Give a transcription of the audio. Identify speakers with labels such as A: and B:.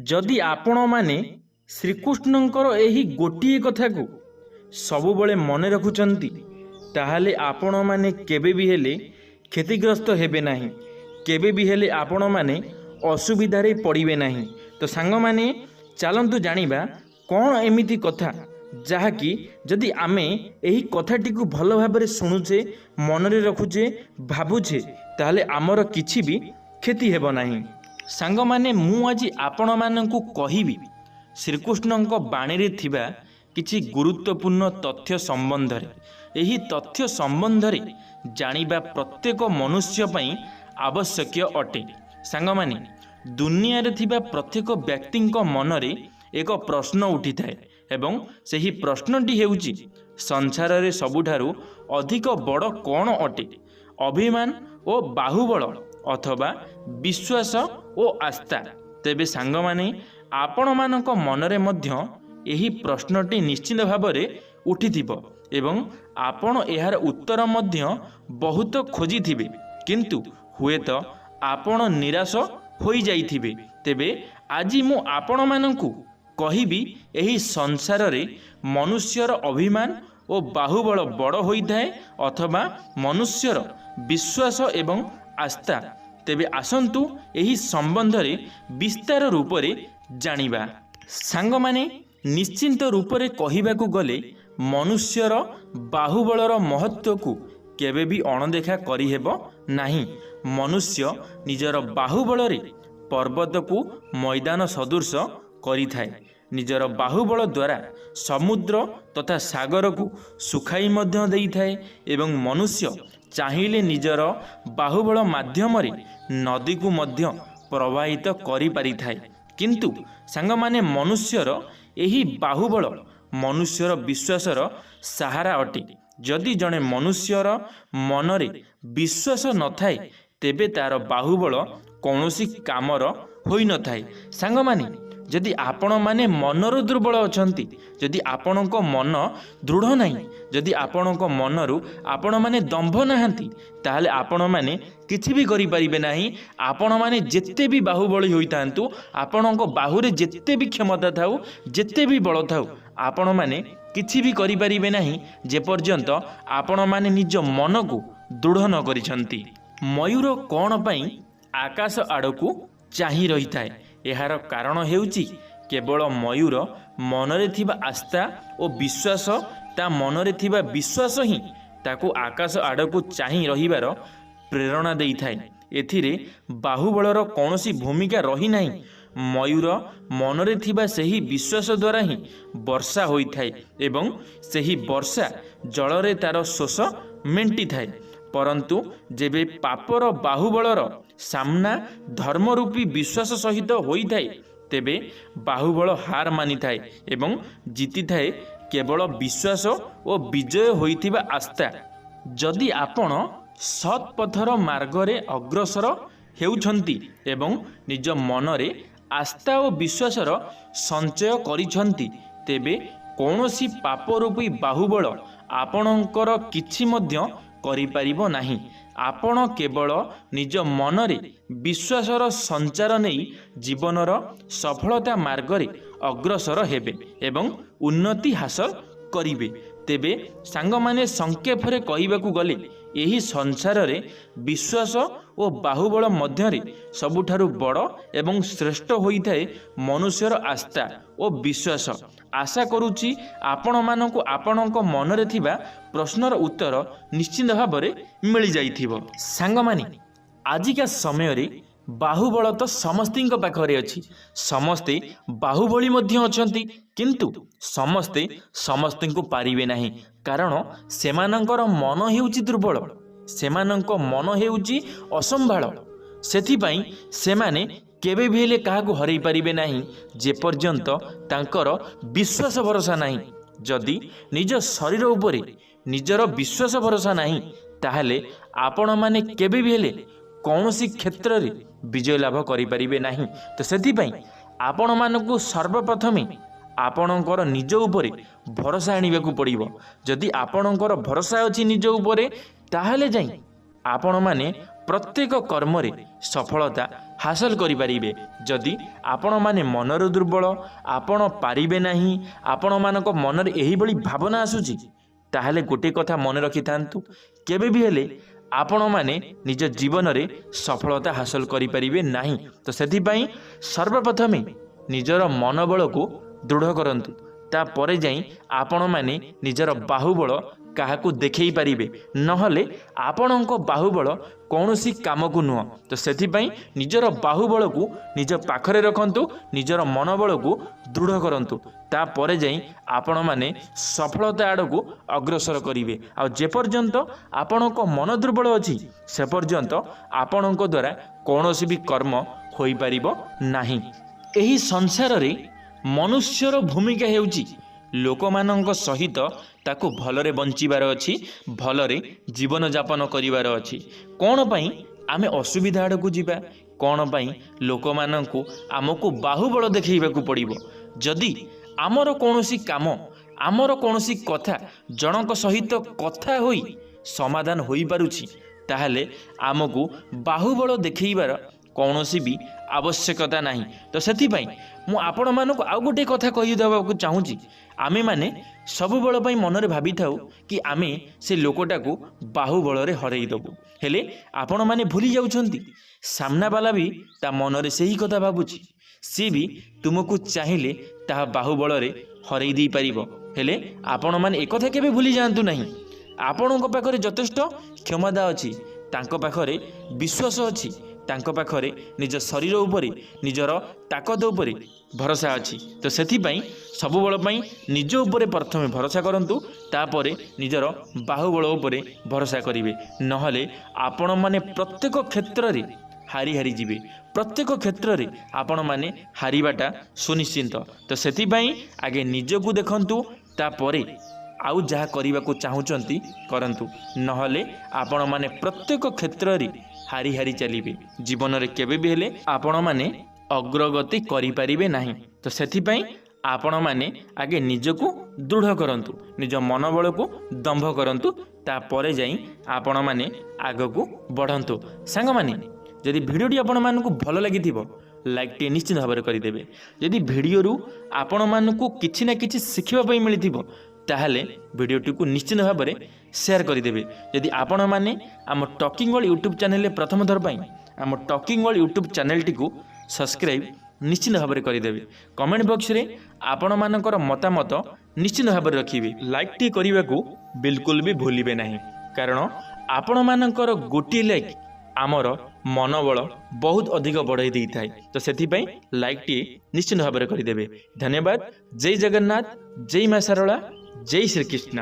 A: जदि आपण माने श्रीकृष्णंकर एही गोटिए कथा को सबुबले मन रखुचंती ताहाले आपण माने केबे भी हेले क्षतिग्रस्त हेबे नाही, केबे भी हेले आपण माने असुविधारे पड़िबे नाही। तो सांग माने चलंतु जानिबा कौन एमिति कथा जहाँकि जदि आमे एही कथाटी को भल भाबरे शुणुचे मनरे रखुचे भाबुचे ताहाले आमर किछि भी क्षति हेबो नाही। सांग माने मु आज आपण माननकु कहिबी श्रीकृष्णंक बाणी थिबा किछि गुरुत्वपूर्ण तथ्य संबंध रे। एही तथ्य संबंध रे जानिबा प्रत्येक मनुष्य पई आवश्यक अटे। सांग माने दुनिया रे थिबा प्रत्येक व्यक्तिंक मन रे एक प्रश्न उठी थाए एवं सेही प्रश्नटी हेउची संसार रे सबुठारु अधिक बड़ कौन अटे, अभिमान ओ बाहुबल अथवा विश्वास ओ आस्था। तेबे सांग माने आपण मानक मनरे मध्य एही प्रश्नटी निश्चित भावरे उठिथिबो एवं आपण एहार उत्तर मध्य बहुत खोजिथिबे, किंतु हुएत आपण निराश होई जाइथिबे। तेबे आजि मु आपण मानकु कहिबी एही संसार रे मनुष्यर अभिमान ओ बाहुबल बड़ होइथाए अथवा मनुष्यर विश्वास एवं आस्था। तेबे आसंतु एही संबंध रे विस्तार रूप रे जानिबा। सांग माने निश्चिंत रूप रे कहिबाकु गले मनुष्यर बाहुबलर महत्व को केबे भी अणदेखा करिहेबो नाही। मनुष्य निजर बाहुबल रे पर्वत को मैदान सदृश करिथाए, निजर बाहुबल द्वारा समुद्र तथा सागर को सुखाई मध्य देइथाए एवं मनुष्य चाहिए निजर बाहुबल माध्यम रे नदी को मध्य प्रवाहित करि पारिथाए। किंतु सांग माने मनुष्यर एही बाहुबल मनुष्यर विश्वासर सहारा अटे। जदि जड़े मनुष्यर मनरे विश्वास न थाए तेबे तार बाहुबल कौनसी कामर होई न थाए। सांग माने जदि आपण माने मनरु दुर्बल अछंती, जदि आपणक मन दृढ़ नाही, जदि आपणक मनरु आपण माने दंभ नाहांती ताहले आपण माने किछि भी करि परिबे नाही। आपण माने जेते भी बाहुबली होइतांतु, आपणक बाहुरे जेते भी क्षमता थाउ, जेते भी बल थाउ, आपण माने किछि भी करि परिबे नाही जे पर्यंत आपण माने निज मन को दृढ़ न करिसंती। मयूर कोन पई आकाश आड़कू चाहि रही थाए, एहार कारण हेउची केवल मयूर मनरे थिबा आस्था और विश्वास, ता मनरे थिबा विश्वास ही ताकू आकाश आड़कू चाहि रहिबार प्रेरणा देई थाए। एथिरे बाहुबलर कौनसी भूमिका रही नाही। मयूर मनरे थिबा सेही विश्वास द्वारा ही वर्षा होई थाए एवं सेही वर्षा जलरे तार शोष मेंटी थाए। परंतु जेबे पापर बाहुबलर सामना धर्मरूपी विश्वास सहित होई थाए तेबे बाहुबल हार मानि थाए एवं जीति थाए केवल विश्वास और विजय होइथिबा आस्था। जदि आपण सत् पथर मार्गरे अग्रसर हेउछंती एवं निज मनरे आस्था और विश्वासर संचय करिछंती तेबे कौनसी पापरूपी बाहुबल आपणकर किछि मध्य करिपारिबो नाही। आपण केवल निज मनरे विश्वासर संचार नहीं जीवनर सफलता मार्गरे अग्रसर हेबे एवं उन्नति हासिल करिबे। तेबे सांग माने संक्षेपरे कहिबाकू गले एही संसार रे विश्वास और बाहुबल मध्यरे सबुठारु बड़ एवं श्रेष्ठ होइथाए मनुष्यर आस्था और विश्वास। आशा करुची आपण मानकु आपणक मनरे थिबा प्रश्नर उत्तर निश्चित भावरे मिल जाइथिबो। सांग माने आजिका समय रे बाहुबल तो समस्तिंक पाखरे अछि, समस्ते बाहुबली मध्य अछंती, किंतु समस्ते समस्तिंकु पारिबे नाही कारण सेमानंकर मन हेउची दुर्बल, सेमानंक मन हेउची असंभाळ। सेथिपाई सेमाने केबे भी हेले काहाकु हरई पारिबे नाही जे पर्यंत तांकर विश्वास भरोसा नाही। जदि निज शरीर उपरे निजर विश्वास भरोसा नाही ताहले आपण माने केबे भी हेले कौनसी क्षेत्र रे विजय लाभ करि परिबे नाही। तो सेथिपाई आपण मानकु सर्वप्रथमे आपणकर निज उपरे भरोसा आनिबाकू पड़िबो। जदि आपणकर भरोसा अछि निज उपरे ताहले जाई आपण माने प्रत्येक कर्म रे सफलता ହାସଲ କରିପାରିବେ। ଯଦି ଆପଣମାନେ ମନରୁ ଦୁର୍ବଳ, ଆପଣ ପାରିବେ ନାହିଁ, ଆପଣମାନଙ୍କ ମନରେ ଏହିଭଳି ଭାବନା ଆସୁଛି, ତାହେଲେ ଗୋଟିଏ କଥା ମନେ ରଖିଥାନ୍ତୁ, କେବେ ବି ହେଲେ ଆପଣମାନେ ନିଜ ଜୀବନରେ ସଫଳତା ହାସଲ କରିପାରିବେ ନାହିଁ। ତ ସେଥିପାଇଁ ସର୍ବପ୍ରଥମେ ନିଜର ମନୋବଳକୁ ଦୃଢ଼ କରନ୍ତୁ, ତାପରେ ଯାଇ ଆପଣମାନେ ନିଜର ବାହୁବଳ କାହାକୁ ଦେଖେଇ ପାରିବେ, ନହେଲେ ଆପଣଙ୍କ ବାହୁବଳ କୌଣସି କାମକୁ ନୁହଁ। ତ ସେଥିପାଇଁ ନିଜର ବାହୁବଳକୁ ନିଜ ପାଖରେ ରଖନ୍ତୁ, ନିଜର ମନୋବଳକୁ ଦୃଢ଼ କରନ୍ତୁ, ତାପରେ ଯାଇ ଆପଣମାନେ ସଫଳତା ଆଡ଼କୁ ଅଗ୍ରସର କରିବେ। ଆଉ ଯେପର୍ଯ୍ୟନ୍ତ ଆପଣଙ୍କ ମନ ଦୁର୍ବଳ ଅଛି, ସେ ପର୍ଯ୍ୟନ୍ତ ଆପଣଙ୍କ ଦ୍ୱାରା କୌଣସି ବି କର୍ମ ହୋଇପାରିବ ନାହିଁ। ଏହି ସଂସାରରେ ମନୁଷ୍ୟର ଭୂମିକା ହେଉଛି ଲୋକମାନଙ୍କ ସହିତ ତାକୁ ଭଲରେ ବଞ୍ଚିବାର ଅଛି, ଭଲରେ ଜୀବନଯାପନ କରିବାର ଅଛି। କ'ଣ ପାଇଁ ଆମେ ଅସୁବିଧା ଆଡ଼କୁ ଯିବା? କ'ଣ ପାଇଁ ଲୋକମାନଙ୍କୁ ଆମକୁ ବାହୁବଳ ଦେଖେଇବାକୁ ପଡ଼ିବ? ଯଦି ଆମର କୌଣସି କାମ, ଆମର କୌଣସି କଥା ଜଣଙ୍କ ସହିତ କଥା ହୋଇ ସମାଧାନ ହୋଇପାରୁଛି, ତାହେଲେ ଆମକୁ ବାହୁବଳ ଦେଖେଇବାର କୌଣସି ବି ଆବଶ୍ୟକତା ନାହିଁ। ତ ସେଥିପାଇଁ ମୁଁ ଆପଣମାନଙ୍କୁ ଆଉ ଗୋଟିଏ କଥା କହିଦେବାକୁ ଚାହୁଁଛି, ଆମେମାନେ ସବୁବେଳ ପାଇଁ ମନରେ ଭାବିଥାଉ କି ଆମେ ସେ ଲୋକଟାକୁ ବାହୁବଳରେ ହରେଇ ଦେବୁ, ହେଲେ ଆପଣମାନେ ଭୁଲି ଯାଉଛନ୍ତି ସାମ୍ନାବାଲା ବି ତା ମନରେ ସେହି କଥା ଭାବୁଛି। ସିଏ ବି ତୁମକୁ ଚାହିଁଲେ ତାହା ବାହୁବଳରେ ହରେଇ ଦେଇପାରିବ। ହେଲେ ଆପଣମାନେ ଏକଥା କେବେ ଭୁଲି ଯାଆନ୍ତୁ ନାହିଁ, ଆପଣଙ୍କ ପାଖରେ ଯଥେଷ୍ଟ କ୍ଷମତା ଅଛି, ତାଙ୍କ ପାଖରେ ବିଶ୍ୱାସ ଅଛି, ତାଙ୍କ ପାଖରେ ନିଜ ଶରୀର ଉପରେ, ନିଜର ତାକତ ଉପରେ ଭରସା ଅଛି। ତ ସେଥିପାଇଁ ସବୁବେଳ ପାଇଁ ନିଜ ଉପରେ ପ୍ରଥମେ ଭରସା କରନ୍ତୁ, ତାପରେ ନିଜର ବାହୁବଳ ଉପରେ ଭରସା କରିବେ, ନହେଲେ ଆପଣମାନେ ପ୍ରତ୍ୟେକ କ୍ଷେତ୍ରରେ ହାରି ହାରି ଯିବେ। ପ୍ରତ୍ୟେକ କ୍ଷେତ୍ରରେ ଆପଣମାନେ ହାରିବାଟା ସୁନିଶ୍ଚିତ। ତ ସେଥିପାଇଁ ଆଗେ ନିଜକୁ ଦେଖନ୍ତୁ, ତାପରେ ଆଉ ଯାହା କରିବାକୁ ଚାହୁଁଛନ୍ତି କରନ୍ତୁ, ନହେଲେ ଆପଣମାନେ ପ୍ରତ୍ୟେକ କ୍ଷେତ୍ରରେ ହାରି ହାରି ଚାଲିବେ। ଜୀବନରେ କେବେ ବି ହେଲେ ଆପଣମାନେ ଅଗ୍ରଗତି କରିପାରିବେ ନାହିଁ। ତ ସେଥିପାଇଁ ଆପଣମାନେ ଆଗେ ନିଜକୁ ଦୃଢ଼ କରନ୍ତୁ, ନିଜ ମନୋବଳକୁ ଦମ୍ଭ କରନ୍ତୁ, ତାପରେ ଯାଇ ଆପଣମାନେ ଆଗକୁ ବଢ଼ନ୍ତୁ। ସାଙ୍ଗମାନେ, ଯଦି ଭିଡ଼ିଓଟି ଆପଣମାନଙ୍କୁ ଭଲ ଲାଗିଥିବ, ଲାଇକ୍ଟିଏ ନିଶ୍ଚିତ ଭାବରେ କରିଦେବେ। ଯଦି ଭିଡ଼ିଓରୁ ଆପଣମାନଙ୍କୁ କିଛି ନା କିଛି ଶିଖିବା ପାଇଁ ମିଳିଥିବ, ତାହେଲେ ଭିଡ଼ିଓଟିକୁ ନିଶ୍ଚିତ ଭାବରେ ସେୟାର କରିଦେବେ। ଯଦି ଆପଣମାନେ ଆମ ଟକିଂ ୱାର୍ଲ୍ଡ ୟୁଟ୍ୟୁବ୍ ଚ୍ୟାନେଲରେ ପ୍ରଥମ ଥର ପାଇଁ ଆମ ଟକିଂ ୱାର୍ଲ୍ଡ ୟୁଟ୍ୟୁବ୍ ଚ୍ୟାନେଲଟିକୁ ସବସ୍କ୍ରାଇବ୍ ନିଶ୍ଚିତ ଭାବରେ କରିଦେବେ। କମେଣ୍ଟ ବକ୍ସରେ ଆପଣମାନଙ୍କର ମତାମତ ନିଶ୍ଚିତ ଭାବରେ ରଖିବେ। ଲାଇକ୍ଟିଏ କରିବାକୁ ବିଲକୁଲ ବି ଭୁଲିବେ ନାହିଁ, କାରଣ ଆପଣମାନଙ୍କର ଗୋଟିଏ ଲାଇକ୍ ଆମର ମନୋବଳ ବହୁତ ଅଧିକ ବଢ଼ାଇ ଦେଇଥାଏ। ତ ସେଥିପାଇଁ ଲାଇକ୍ଟିଏ ନିଶ୍ଚିତ ଭାବରେ କରିଦେବେ। ଧନ୍ୟବାଦ। ଜୟ ଜଗନ୍ନାଥ, ଜୟ ମା ଶାରଳା, ଜୟ ଶ୍ରୀକୃଷ୍ଣ।